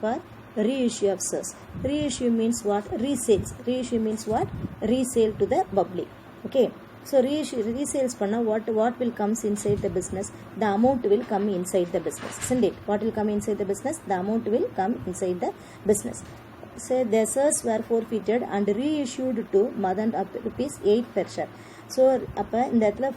for reissue of shares. Reissue means what? Resales. Reissue means what? Resale to the public. Okay. So resales panna what will comes inside the business? The amount will come inside the business, isn't it? What will come inside the business? The amount will come inside the business. So the shares were forfeited and reissued to Madan up rupees 8 per share. So அப்போ இந்த இடத்துல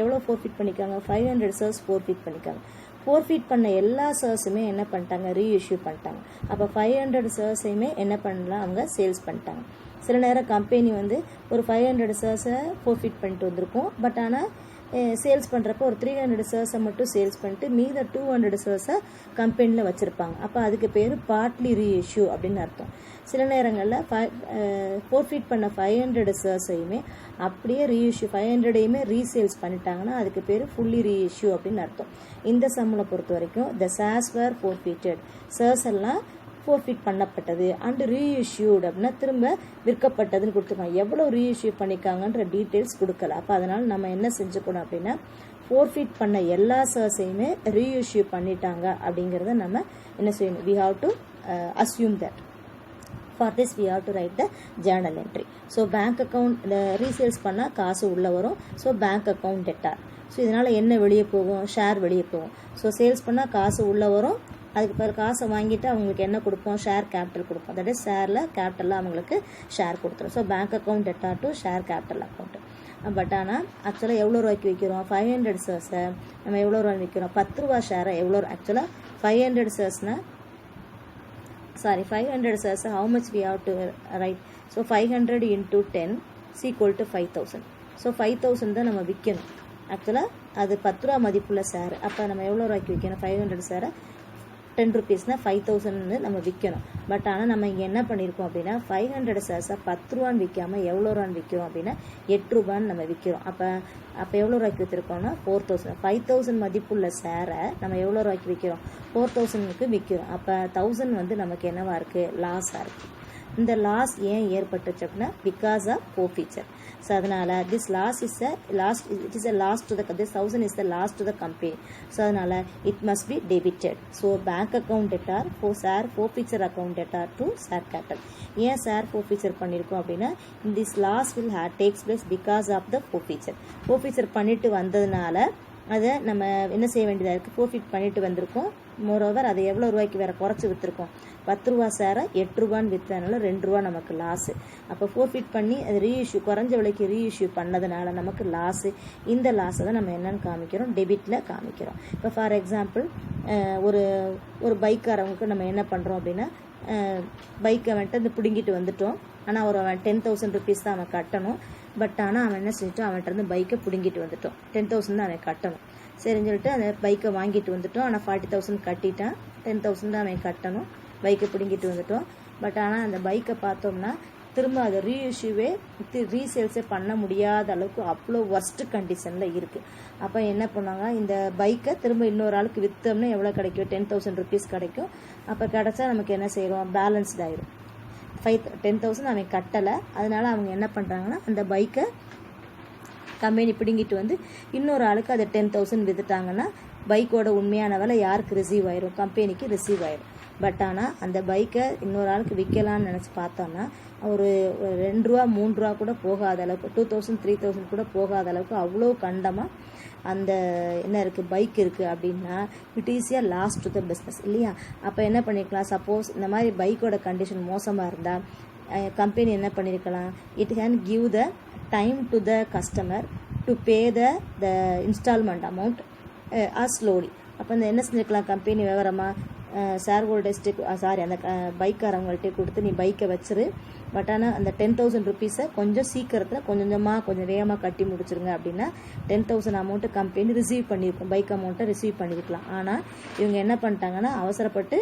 எவ்வளோ forfeit பண்ணிக்காங்க? 500 shares forfeit பண்ணிக்காங்க. Forfeit பண்ண எல்லா ஷேர்ஸுமே என்ன பண்ணிட்டாங்க? ரீஇஷ்யூ பண்ணிட்டாங்க. அப்போ 500 ஷேர்ஸையுமே என்ன பண்ணலாம்? அவங்க சேல்ஸ் பண்ணிட்டாங்க. சில நேரம் கம்பெனி வந்து ஒரு 500 ஷேர்ஸை ஃபோர்ஃபிட் பண்ணிட்டு வந்திருக்கும். பட் ஆனால் சேல்ஸ் பண்ணுறப்போ ஒரு 300 ஷேர்ஸை மட்டும் சேல்ஸ் பண்ணிட்டு மீத 200 ஷேர்ஸை கம்பெனியில் வச்சுருப்பாங்க. அப்போ அதுக்கு பேர் பார்ட்லி ரீஇஷ்யூ அப்படின்னு அர்த்தம். சில நேரங்களில் ஃபோர்ஃபிட் பண்ண 500 ஷேர்ஸையுமே அப்படியே ரீஇஷ்யூ 500ஐயுமே ரீசேல்ஸ் பண்ணிட்டாங்கன்னா அதுக்கு பேர் ஃபுல்லி ரீஇஷ்யூ அப்படின்னு அர்த்தம். இந்த சம்மில் பொறுத்த வரைக்கும் the shares were forfeited, shares எல்லாம் ஃபோர்ஃபிட் பண்ணப்பட்டது அண்ட் ரீஇஷ்யூட் அப்படின்னா திரும்ப விற்கப்பட்டதுன்னு கொடுத்துருக்காங்க. எவ்வளோ ரீஇஷ்யூ பண்ணிக்காங்கன்ற டீட்டெயில்ஸ் கொடுக்கல. அப்போ அதனால் நம்ம என்ன செஞ்சுக்கணும் அப்படின்னா ஃபோர்ஃபிட் பண்ண எல்லா ஷேர்ஸையுமே ரீஇஷ்யூ பண்ணிட்டாங்க அப்படிங்கிறத நம்ம என்ன செய்யணும்? We have to assume that. For this we have to write the journal entry. So bank account resales பண்ணால் காசு உள்ள வரும். So bank account debtor. So இதனால் என்ன வெளியே போகும்? ஷேர் வெளியே போகும். ஸோ சேல்ஸ் பண்ணால் காசு உள்ளே வரும். அதுக்கு பிறகு காசை வாங்கிட்டு அவங்களுக்கு என்ன கொடுப்போம்? ஷேர் கேபிட்டல் கொடுப்போம். தட் இஸ் ஷேரில் கேபிட்டலில் அவங்களுக்கு ஷேர் கொடுத்துரும். So bank account debtor to share capital account. But ஆனால் ஆக்சுவலாக எவ்வளோ ரூபாய்க்கு விற்கிறோம்? 500 ஷேர்ஸை நம்ம எவ்வளோ ரூபாய் விற்கிறோம்? 10 ரூபா ஷேரை எவ்வளோ? ஆக்சுவலாக 500 ஷேர்ஸ்னால் 500 shares, how much we have to write? So 500 into 10 is equal to 5000. So 5000 தான் நம்ம விற்கணும். ஆக்சுவலாக அது 10 ரூபா மதிப்புள்ள ஷேர். அப்போ நம்ம எவ்வளோ ரூபாய்க்கு விற்கணும்? 500 ஷேரை 10 rupeesனால் 5000 நம்ம விற்கணும். பட் ஆனால் நம்ம இங்கே என்ன பண்ணியிருக்கோம் அப்படின்னா 500 ஷேர்ஸை 10 ரூபான்னு விற்காமல் எவ்வளோ ரூபான்னு விற்கிறோம் அப்படின்னா 8 ரூபான்னு நம்ம விற்கிறோம். அப்போ எவ்வளோ ரூபாய்க்கு விற்றுருக்கோம்னா 4000. 5000 மதிப்புள்ள ஷேரை நம்ம எவ்வளோ ரூபாய்க்கு விற்கிறோம்? 4000க்கு விற்கிறோம். அப்போ 1000 வந்து நமக்கு என்னவா இருக்குது? லாஸாக இருக்குது. இந்த லாஸ் ஏன் ஏற்பட்டுச்சு அப்படின்னா பிகாஸ் ஆஃப் ஃபோர்ஃபீச்சர். ஸோ அதனால் this loss is it is a loss to the this 1000 is the loss to the company. So அதனால் it must be debited. So bank account debtor share forfeiture account debtor to share capital. ஏன் share forfeiture பண்ணியிருக்கோம் அப்படின்னா this loss will takes place because of the forfeiture. Forfeiture பண்ணிட்டு வந்ததுனால அதை நம்ம என்ன செய்ய வேண்டியதாக இருக்குது? ஃபோர்ஃபிட் பண்ணிட்டு வந்திருக்கோம். மோரோவர் அதை எவ்வளோ ரூபாய்க்கு வேறு குறைச்சி விற்றுருக்கோம்? 10 ரூபா ஷேரை 8 ரூபான்னு விற்றதுனால 2 ரூபா நமக்கு லாஸு. அப்போ ஃபோர்ஃபிட் பண்ணி அது ரீஇஷ்யூ குறைஞ்ச விலைக்கு ரீஇஷ்யூ பண்ணதுனால நமக்கு லாஸு. இந்த லாஸை தான் நம்ம என்னென்னு காமிக்கிறோம்? டெபிட்டில் காமிக்கிறோம். இப்போ ஃபார் எக்ஸாம்பிள் ஒரு பைக்காரவங்களுக்கு நம்ம என்ன பண்ணுறோம் அப்படின்னா பைக்கை வந்துட்டு அந்த பிடுங்கிட்டு வந்துட்டோம். ஆனால் அவன் 10,000 rupees தான் அவன் கட்டணும். பட் ஆனால் அவன் என்ன செஞ்சுட்டோம்? அவன்கிட்ட இருந்து பைக்கை பிடுங்கிட்டு வந்துட்டோம். 10,000 தான் அவன் கட்டணும். சரின்னு சொல்லிட்டு அந்த பைக்கை வாங்கிட்டு வந்துட்டோம். ஆனால் 40,000 கட்டிட்டான். 10,000 தான் அவன் கட்டணும். பைக்கை பிடுங்கிட்டு வந்துட்டோம். பட் ஆனால் அந்த பைக்கை பார்த்தோம்னா திரும்ப அதை ரீஇஷ்யூவே ரீசேல்ஸே பண்ண முடியாத அளவுக்கு அவ்வளோ ஒர்ஸ்ட் கண்டிஷனில் இருக்குது. அப்போ என்ன பண்ணாங்க? இந்த பைக்கை திரும்ப இன்னொரு ஆளுக்கு விற்றோம்னா எவ்வளோ கிடைக்கும்? 10,000 rupees கிடைக்கும். அப்போ கிடச்சா நமக்கு என்ன செய்கிறோம்? பேலன்ஸ்ட் ஆயிடும். 10,000 அவன் கட்டலை. அதனால அவங்க என்ன பண்ணுறாங்கன்னா அந்த பைக்கை கம்பெனி பிடுங்கிட்டு வந்து இன்னொரு ஆளுக்கு அதை 10,000 விற்றுட்டாங்கன்னா பைக்கோட உண்மையான விலை யாருக்கு ரிசீவ் ஆயிரும்? கம்பெனிக்கு ரிசீவ் ஆயிரும். பட் ஆனால் அந்த பைக்கை இன்னொரு ஆளுக்கு விற்கலான்னு நினச்சி பார்த்தோன்னா ஒரு 2 ரூபா 3 ரூபா கூட போகாத அளவுக்கு 2000 3000 கூட போகாத அளவுக்கு அவ்வளோ கண்டமாக அந்த என்ன இருக்குது? பைக் இருக்குது அப்படின்னா it is a loss to the business இல்லையா? அப்போ என்ன பண்ணிக்கலாம்? சப்போஸ் இந்த மாதிரி பைக்கோட கண்டிஷன் மோசமாக இருந்தால் கம்பெனி என்ன பண்ணியிருக்கலாம்? It can give the time to the customer to pay the installment amount slowly. அப்போ இந்த என்ன செஞ்சுருக்கலாம்? கம்பெனி விவரமாக ஷேர் ஹோல்டர்ஸ்ட்டு அந்த பைக்காரவங்கள்ட்டே கொடுத்து நீ பைக்கை வச்சிரு. பட் ஆனால் அந்த 10,000 rupees கொஞ்சம் சீக்கிரத்தில் கொஞ்சம் வேகமாக கட்டி முடிச்சிருங்க அப்படின்னா 10,000 அமௌண்ட்டு கம்பெனி ரிசீவ் பண்ணியிருக்கும். பைக் அமௌண்ட்டை ரிசீவ் பண்ணியிருக்கலாம். ஆனால் இவங்க என்ன பண்ணிட்டாங்கன்னா அவசரப்பட்டு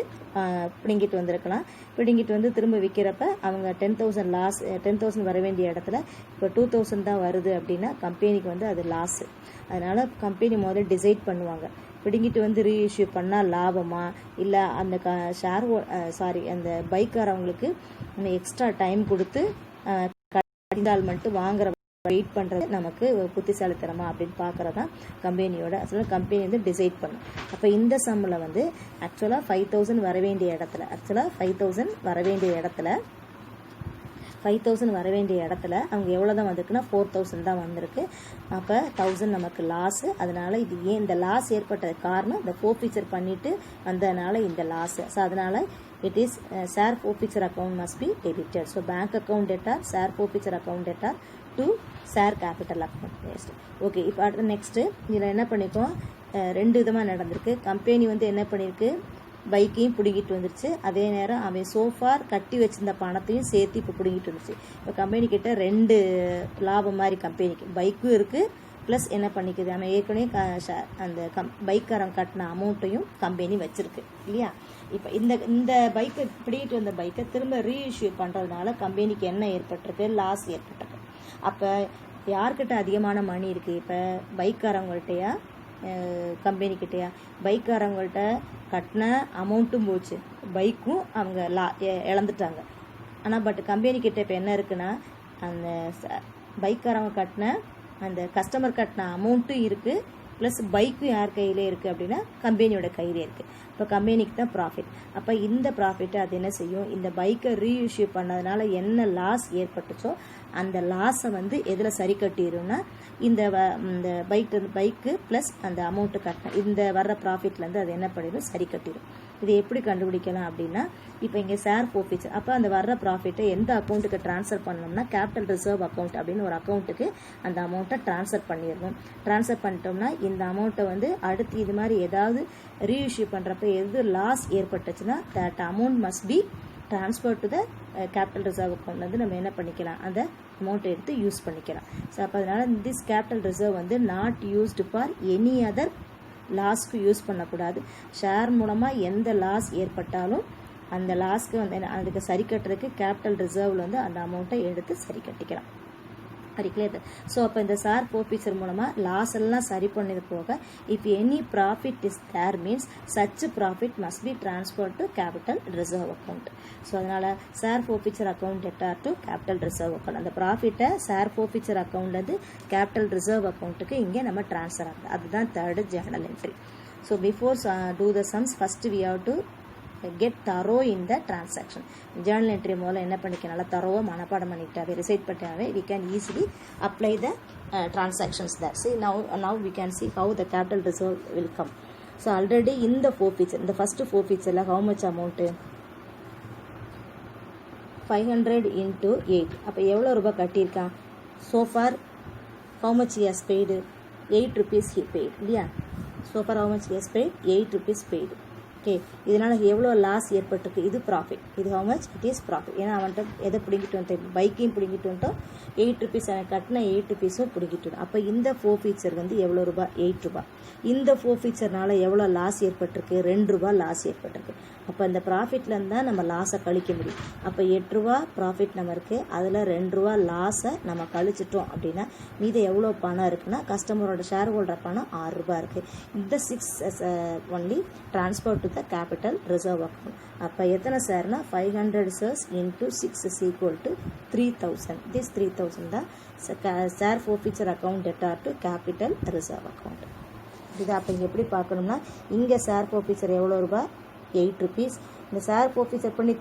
பிடுங்கிட்டு வந்திருக்கலாம். பிடுங்கிட்டு வந்து திரும்ப விற்கிறப்ப அவங்க 10,000 லாஸ் 10,000 வர வேண்டிய இடத்துல இப்போ 2,000 தான் வருது அப்படின்னா கம்பெனிக்கு வந்து அது லாஸு. அதனால் கம்பெனி முதல்ல டிசைட் பண்ணுவாங்க பிடுங்கிட்டு வந்து ரீஇஷ்யூ பண்ணால் லாபமா இல்லை அந்த அந்த பைக்காரவங்களுக்கு எக்ஸ்ட்ரா டைம் கொடுத்து இன்ஸ்டால்மெண்ட்டு வாங்குற வெயிட் பண்ணுறது நமக்கு புத்திசாலித்தனமா அப்படின்னு பார்க்குறது தான் கம்பெனியோட ஆக்சுவலாக கம்பெனி வந்து டிசைட் பண்ணும். அப்போ இந்த சம்மில் வந்து ஆக்சுவலாக 5000 வர வேண்டிய இடத்துல 5000 வர வேண்டிய இடத்துல அவங்க எவ்வளோ தான் வந்திருக்குன்னா 4000 தான் வந்திருக்கு. அப்போ 1000 நமக்கு லாஸு. அதனால் இது ஏன் இந்த லாஸ் ஏற்பட்டது காரணம் இந்த ஃபோர்ஃபீச்சர் பண்ணிவிட்டு வந்ததுனால இந்த லாஸு. ஸோ அதனால் it is share forfeiture account must be debited. So bank account debtor, share forfeiture account debtor to share capital account. Okay, இப்போ அடுத்த நெக்ஸ்ட்டு இதில் என்ன பண்ணிப்போம், ரெண்டு விதமாக நடந்திருக்கு. கம்பெனி வந்து என்ன பண்ணியிருக்கு, பைக்கையும் பிடிங்கிட்டு வந்துருச்சு. அதே நேரம் அவன் சோஃபார் கட்டி வச்சிருந்த பணத்தையும் சேர்த்து இப்போ பிடிங்கிட்டு வந்துருச்சு. இப்போ கம்பெனிக்கிட்ட ரெண்டு லாபம் மாதிரி கம்பெனிக்கு பைக்கும் இருக்குது ப்ளஸ் என்ன பண்ணிக்குது, அவன் ஏற்கனவே அந்த பைக்காரன் கட்டின அமௌண்ட்டையும் கம்பெனி வச்சுருக்கு இல்லையா. இப்போ இந்த பைக்கை பிடிக்கிட்டு வந்த பைக்கை திரும்ப ரீஇஷ்யூ பண்ணுறதுனால கம்பெனிக்கு என்ன ஏற்பட்டிருக்கு, லாஸ் ஏற்பட்டிருக்கு. அப்போ யார்கிட்ட அதிகமான மணி இருக்குது, இப்போ பைக்காரவங்கள்ட்டையா கம்பெனிக்கிட்டையா? பைக்காரவங்கள்ட்ட கட்டின அமௌண்ட்டும் போச்சு, பைக்கும் அவங்க இழந்துட்டாங்க. ஆனால் பட் கம்பெனிக்கிட்ட இப்போ என்ன இருக்குன்னா, அந்த பைக்காரவங்க கட்டின அந்த கஸ்டமர் கட்டின அமௌண்ட்டும் இருக்குது ப்ளஸ் பைக்கும் யார் கையிலே இருக்குது அப்படின்னா கம்பெனியோட கையிலே இருக்குது. இப்போ கம்பெனிக்கு தான் ப்ராஃபிட். அப்போ இந்த ப்ராஃபிட்டை அது என்ன செய்யும், இந்த பைக்கை ரீஇஷ்யூ பண்ணதுனால என்ன லாஸ் ஏற்பட்டுச்சோ அந்த லாஸை வந்து எதில் சரி கட்டிடும்னா இந்த பைக்கு ப்ளஸ் அந்த அமௌண்ட்டு கட்டின இந்த வர்ற ப்ராஃபிட்லேருந்து அது என்ன பண்ணிடும், சரி கட்டிடும். இது எப்படி கண்டுபிடிக்கலாம் அப்படின்னா, இப்போ இங்கே ஷேர் ஃபோர்ஃபீச்சர். அப்போ அந்த வர்ற ப்ராஃபிட்டை எந்த அக்கௌண்ட்டுக்கு ட்ரான்ஸ்ஃபர் பண்ணோம்னா கேபிட்டல் ரிசர்வ் அக்கௌண்ட் அப்படின்னு ஒரு அக்கௌண்ட்டுக்கு அந்த அமௌண்ட்டை ட்ரான்ஸ்ஃபர் பண்ணிடணும். ட்ரான்ஸ்ஃபர் பண்ணிட்டோம்னா இந்த அமௌண்ட்டை வந்து அடுத்து இது மாதிரி ஏதாவது ரீஇஷ்யூ பண்ணுறப்ப எது லாஸ் ஏற்பட்டுச்சுன்னா that amount must be transfer to the capital reserve account வந்து நம்ம என்ன பண்ணிக்கலாம், அந்த அமௌண்ட்டை எடுத்து யூஸ் பண்ணிக்கலாம். ஸோ அப்போ அதனால் திஸ் கேபிட்டல் ரிசர்வ் வந்து not used for any other லாஸ்க்கு யூஸ் பண்ணக்கூடாது. ஷேர் மூலமாக எந்த லாஸ் ஏற்பட்டாலும் அந்த லாஸ்க்கு வந்து அதுக்கு சரி கட்டுறதுக்கு கேபிட்டல் ரிசர்வில் வந்து அந்த அமௌண்ட்டை எடுத்து சரி கட்டிக்கலாம். சரி கிளியர். ஸோ அப்போ இந்த ஷேர் ஃபோர்ஃபீச்சர் மூலமாக லாஸ் எல்லாம் சரி பண்ணது போக if any profit is there means such profit must be transfer to capital reserve account. So அதனால் share forfeiture account debtor to capital reserve account. அந்த ப்ராஃபிட்டை ஷேர் ஃபோர்ஃபீச்சர் அக்கௌண்ட்லேருந்து கேபிட்டல் ரிசர்வ் அக்கௌண்ட்டுக்கு இங்கே நம்ம ட்ரான்ஸ்ஃபர் ஆகுது. அதுதான் third journal entry. So before do the sums first we have to get thorough in the transaction. journal entry மூலம் என்ன பண்ணிக்க நல்லா தரோவா மனப்பாடம் பண்ணிட்டாவே reside பண்ணிட்டாவே we can easily apply the transactions there. See now we can see how the capital reserve will come. So already in the forfeiture, in the first forfeiture la how much amount, 500 into 8. அப்ப எவ்வளவு ரூபாய் கட்டியிருக்கான், so far how much he has paid, 8 rupees he paid இல்லையா. so far how much he has paid, 8 rupees paid. Okay, இதனால் எவ்வளோ loss ஏற்பட்டிருக்கு, இது profit. இது how much it is profit. ஏன்னா அவன்கிட்ட எதை பிடிங்கிட்டு வந்துட்டோம், பைக்கையும் பிடிங்கிட்டு வந்துட்டோம், 8 rupees அவன் கட்டின 8 rupees பிடிங்கிட்டு வரும். அப்போ இந்த ஃபோர்ஃபீச்சர் வந்து எவ்வளோ ரூபாய், 8 ரூபாய். இந்த ஃபோர்ஃபீச்சர்னால எவ்வளோ லாஸ் ஏற்பட்டிருக்கு, 2 ரூபாய் லாஸ் ஏற்பட்டிருக்கு. அப்போ இந்த ப்ராஃபிட்லேருந்து தான் நம்ம லாஸை கழிக்க முடியும். அப்போ 8 ரூபா ப்ராஃபிட் நம்ம இருக்குது, அதில் 2 ரூபா லாஸை நம்ம கழிச்சிட்டோம் அப்படின்னா மீது எவ்வளோ பணம் இருக்குன்னா கஸ்டமரோட ஷேர் ஹோல்டர் பணம் 6 ரூபாய் இருக்குது. இந்த 6 only transfer to the capital reserve account. அப்போ எத்தனை ஷேர்னா 500 shares into 6 is equal to 3000. this 3000 தான் share forfeiture account debtor to capital reserve account. இது அப்போ இங்கே எப்படி பார்க்கணும்னா இங்கே ஷேர் ஃபோர்ஃபீச்சர் எவ்வளோ ரூபாய், 8 rupees. இந்த ஷேர் ஃபோர்ஃபீச்சர் பண்ணி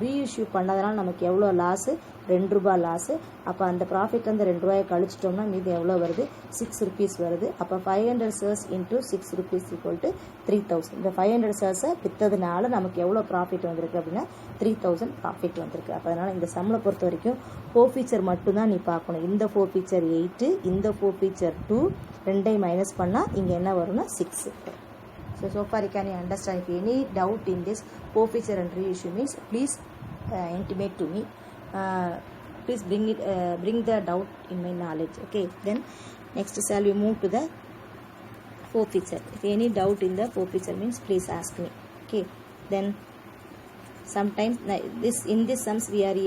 ரீஇஷ்யூ பண்ணதுனால நமக்கு எவ்வளோ லாஸு, 2 ரூபாய் லாஸு. அப்போ அந்த ப்ராஃபிட்லேருந்து 2 ரூபாயை கழிச்சிட்டோம்னா மீது எவ்வளோ வருது, 6 rupees வருது. அப்போ 500 shares into 6 rupees equal to 3000. இந்த 500 shares விற்றதுனால நமக்கு எவ்வளோ ப்ராஃபிட் வந்திருக்கு அப்படின்னா 3000 ப்ராஃபிட் வந்திருக்கு. அப்போ அதனால் இந்த சம்மில் பொறுத்த வரைக்கும் ஃபோர்ஃபீச்சர் மட்டும்தான் நீ பார்க்கணும். இந்த ஃபோர்ஃபீச்சர் 8, இந்த ஃபோர்ஃபீச்சர் 2, ரெண்டையும் மைனஸ் பண்ணால் இங்கே என்ன வரும்னா 6. So far you can understand. If any doubt in this forfeiture and reissue means please intimate to me. Please bring the doubt in my knowledge. Okay, then next shall we move to the forfeiture. If any doubt in the forfeiture means please ask me. Okay, then sometimes in this sums we have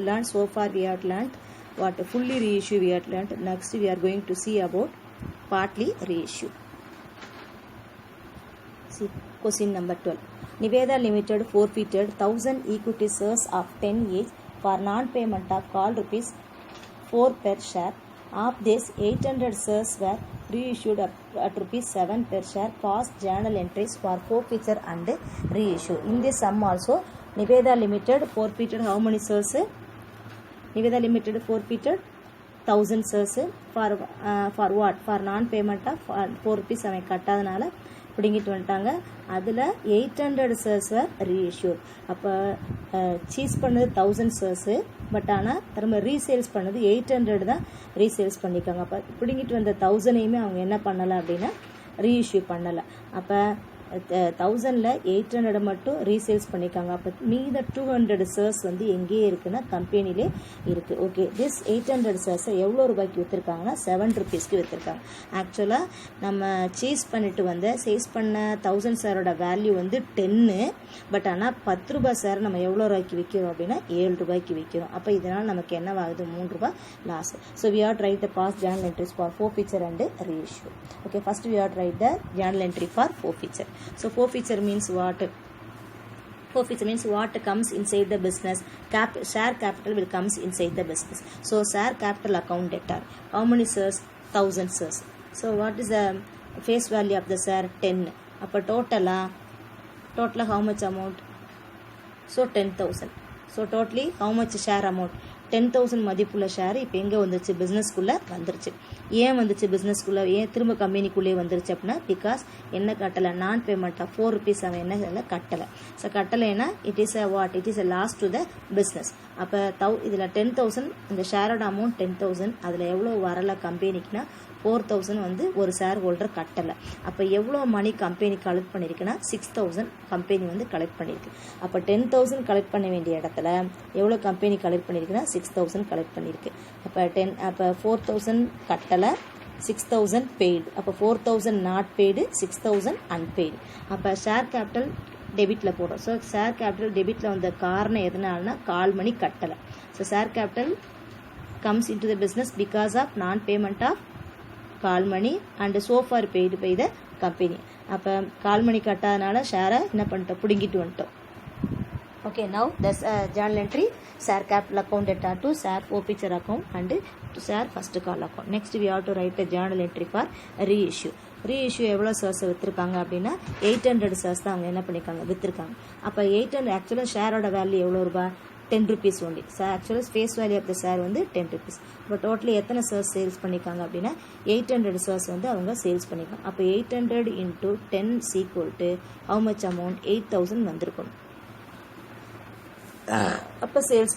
learned. So far we have learned what fully reissue we have learned. Next we are going to see about partly reissue. See question number 12. Niveda Limited forfeited 1000 equity shares of 10 each for non-payment of call rupees 4 per share Of this, 800 shares were reissued at rupees 7 per share, past journal entries for forfeiture and reissue. In this sum also, Niveda Limited forfeited how many shares? Niveda Limited forfeited 1000 shares for what? For non-payment of 4 rupees அவன் கட்டாதனால பிடிங்கிட்டு வந்துட்டாங்க. அதில் 800 ஷேர்ஸை reissue. அப்போ cheese பண்ணது 1000 shares, but ஆனால் திரும்ப resales பண்ணது 800 தான் ரீசேல்ஸ் பண்ணியிருக்காங்க. அப்போ பிடிங்கிட்டு வந்த 1000ஐயுமே அவங்க என்ன பண்ணலை அப்படின்னா ரீஇஷ்யூ பண்ணலை. அப்போ 1000ல் 800 மட்டும் ரீசேல்ஸ் பண்ணியிருக்காங்க. அப்போ மீத 200 ஷேர்ஸ் வந்து எங்கேயே இருக்குன்னா கம்பெனிலே இருக்குது. ஓகே, திஸ் 800 ஷேர்ஸை எவ்வளோ ரூபாய்க்கு விற்றுருக்காங்கன்னா 7 ருபீஸ்க்கு விற்றுருக்காங்க. ஆக்சுவலாக நம்ம சீஸ் பண்ணிட்டு வந்து சேல்ஸ் பண்ண 1000 ஷேரோட வேல்யூ வந்து 10, பட் ஆனால் 10 ரூபாய் ஷேர் நம்ம எவ்வளோ ரூபாய்க்கு விற்கிறோம் அப்படின்னா 7 ரூபாய்க்கு விற்கிறோம். அப்போ இதனால் நமக்கு என்னவாகுது? 3 ரூபாய் loss. So we have to write the past journal entries for forfeiture and reissue. Okay, first we have to write the journal entry for forfeiture. So forfeiture means what? Forfeiture means what comes inside the business. Share capital will comes inside the business. So share capital account debtor. How many shares? 1000 shares. So what is the face value of the share? 10. அப்போ total how much amount? So 10,000. So totally how much share amount? 10,000 மதிப்புள்ள share இப்போ எங்கே வந்துருச்சு? பிஸ்னஸ்க்குள்ளே வந்துருச்சு. ஏன் வந்துச்சு பிஸ்னஸ்க்குள்ளே? ஏன் திரும்ப கம்பெனிக்குள்ளே வந்துருச்சு அப்படின்னா பிகாஸ் என்ன கட்டலை? நான் பேமெண்ட்டாக 4 ருபீஸ் அவன் என்ன கட்டலை. ஸோ கட்டலைன்னா it is a what? It is a loss to the business. அப்போ இதில் 10,000 இந்த ஷேரோட அமௌண்ட் 10,000, அதில் எவ்வளோ வரலை கம்பெனிக்குன்னா 4,000 வந்து ஒரு ஷேர் ஹோல்டர் கட்டலை. அப்போ எவ்வளோ மணி கம்பெனி கலெக்ட் பண்ணியிருக்குன்னா 6,000 கம்பெனி வந்து கலெக்ட் பண்ணியிருக்கு. அப்போ 10,000 கலெக்ட் பண்ண வேண்டிய இடத்துல எவ்வளோ கம்பெனி கலெக்ட் பண்ணியிருக்குன்னா 6,000 கலெக்ட் பண்ணியிருக்கு. அப்போ 4,000 கட்டலை, 6,000 பெய்டு. அப்போ 4,000 நாட் பெய்டு, 6,000 அன்பெய்டு. அப்போ ஷேர் கேபிட்டல் டெபிட்டில் போடுறோம். ஸோ ஷேர் கேபிட்டல் டெபிட்டில் வந்த காரணம் எதனால்னா கால் மணி கட்டலை. So share capital comes into the business because of non-payment of call money and so far paid by the company. அப்போ கால் மணி கட்டாதனால ஷேரை என்ன பண்ணிட்டோம்? பிடுங்கிட்டு வந்துட்டோம். Okay, now the journal entry share capital account debtor to share forfeiture account and to share first call account. Next we have to write a journal entry for reissue. reissue எவ்வளோ ஷேர்ஸை விற்றுருக்காங்க அப்படின்னா 800 shares தான் அவங்க என்ன பண்ணியிருக்காங்க? விற்றுருக்காங்க. அப்போ 800 ஆக்சுவலாக ஷேரோட value எவ்வளோ ரூபாய்? 10 rupees only. So actually face value of the share வந்து 10 rupees. But totally எத்தனை shares சேல்ஸ் பண்ணியிருக்காங்க அப்படின்னா 800 shares வந்து அவங்க சேல்ஸ் பண்ணியிருக்காங்க. அப்போ 800 into 10 is equal to how much amount? 8,000 வந்திருக்கணும். அப்போ சேல்ஸ்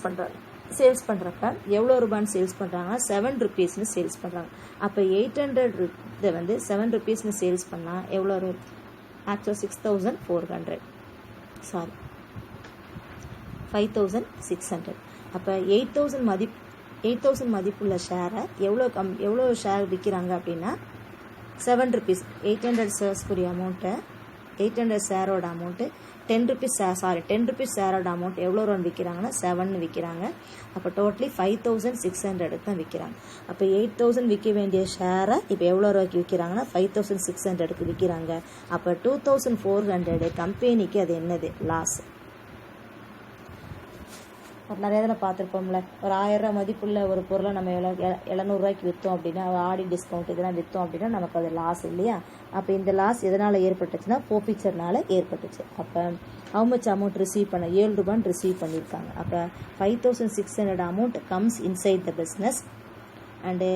பண்ணுறப்ப எவ்வளோ ரூபான்னு சேல்ஸ் பண்ணுறாங்கன்னா 7 rupeesனு சேல்ஸ் பண்ணுறாங்க. அப்போ 800 இதை வந்து 7 rupeesனு சேல்ஸ் பண்ணால் எவ்வளோ? ஆக்சுவலாக 6,400, சாரி 5,600. அப்போ 8,000 மதிப்புள்ள ஷேரை எவ்வளோ ஷேர் விற்கிறாங்க அப்படின்னா 7 rupees. 800 ஷேர்ஸ்க்குரிய அமௌண்ட்டை 800 ஷேரோட அமௌண்ட்டு 10 rupees ஷேரோட அமௌண்ட் எவ்வளோ ரூபான்னு விற்கிறாங்கன்னா 7 விற்கிறாங்க. அப்போ டோட்டலி 5,600 தான் விற்கிறாங்க. அப்போ 8,000 விற்க வேண்டிய ஷேரை இப்போ எவ்வளோ ரூபாய்க்கு விற்கிறாங்கன்னா 5,600க்கு விற்கிறாங்க. அப்போ 2,400 கம்பெனிக்கு அது என்னது? லாஸ். நிறைய இதில் பார்த்துருப்போம்ல, ஒரு 1000 ரூபா மதிப்புள்ள ஒரு பொருளை நம்ம 700 ரூபாய்க்கு விற்றோம் அப்படின்னா ஆடி டிஸ்கவுண்ட் இதெல்லாம் விற்றோம் அப்படின்னா நமக்கு அது லாஸ் இல்லையா? அப்போ இந்த லாஸ் எதனால் ஏற்பட்டுச்சுன்னா ஃபோர்ஃபீச்சர்னால ஏற்பட்டுச்சு. அப்போ how much amount ரிசீவ் பண்ண? 7 ரூபான்னு ரிசீவ் பண்ணியிருக்காங்க. அப்போ 5,600 amount comes inside the business and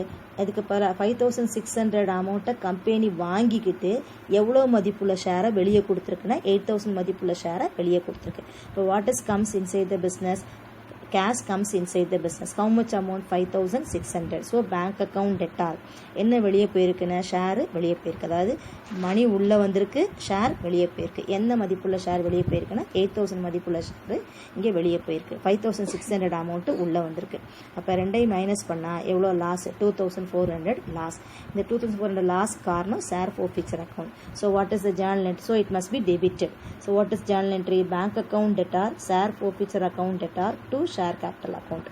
அதுக்கு 5,600 அமௌண்ட்டை கம்பெனி வாங்கிக்கிட்டு எவ்வளோ மதிப்புள்ள ஷேரை வெளியே கொடுத்துருக்குன்னா 8,000 மதிப்புள்ள ஷேரை வெளியே கொடுத்துருக்கு. இப்போ what is comes inside the business? cash comes inside the business. How much amount? 5,600. So bank account debtor என்ன வெளியே போயிருக்குன்னா ஷேர் வெளியே போயிருக்கு. அதாவது மணி உள்ளே வந்திருக்கு, ஷேர் வெளியே போயிருக்கு. எந்த மதிப்புள்ள ஷேர் வெளியே போயிருக்குன்னா 8,000 மதிப்புள்ள ஷேர் இங்கே வெளியே போயிருக்கு. 5,600 அமௌண்ட்டு உள்ளே வந்திருக்கு. அப்போ ரெண்டையும் மைனஸ் பண்ணால் எவ்வளோ லாஸ்? 2,400 லாஸ். இந்த 2,400 லாஸ் காரணம் share forfeiture account. So what is the journal entry? So it must be debited. So what is journal entry? Bank account debtor, share forfeiture account debtor to share capital account.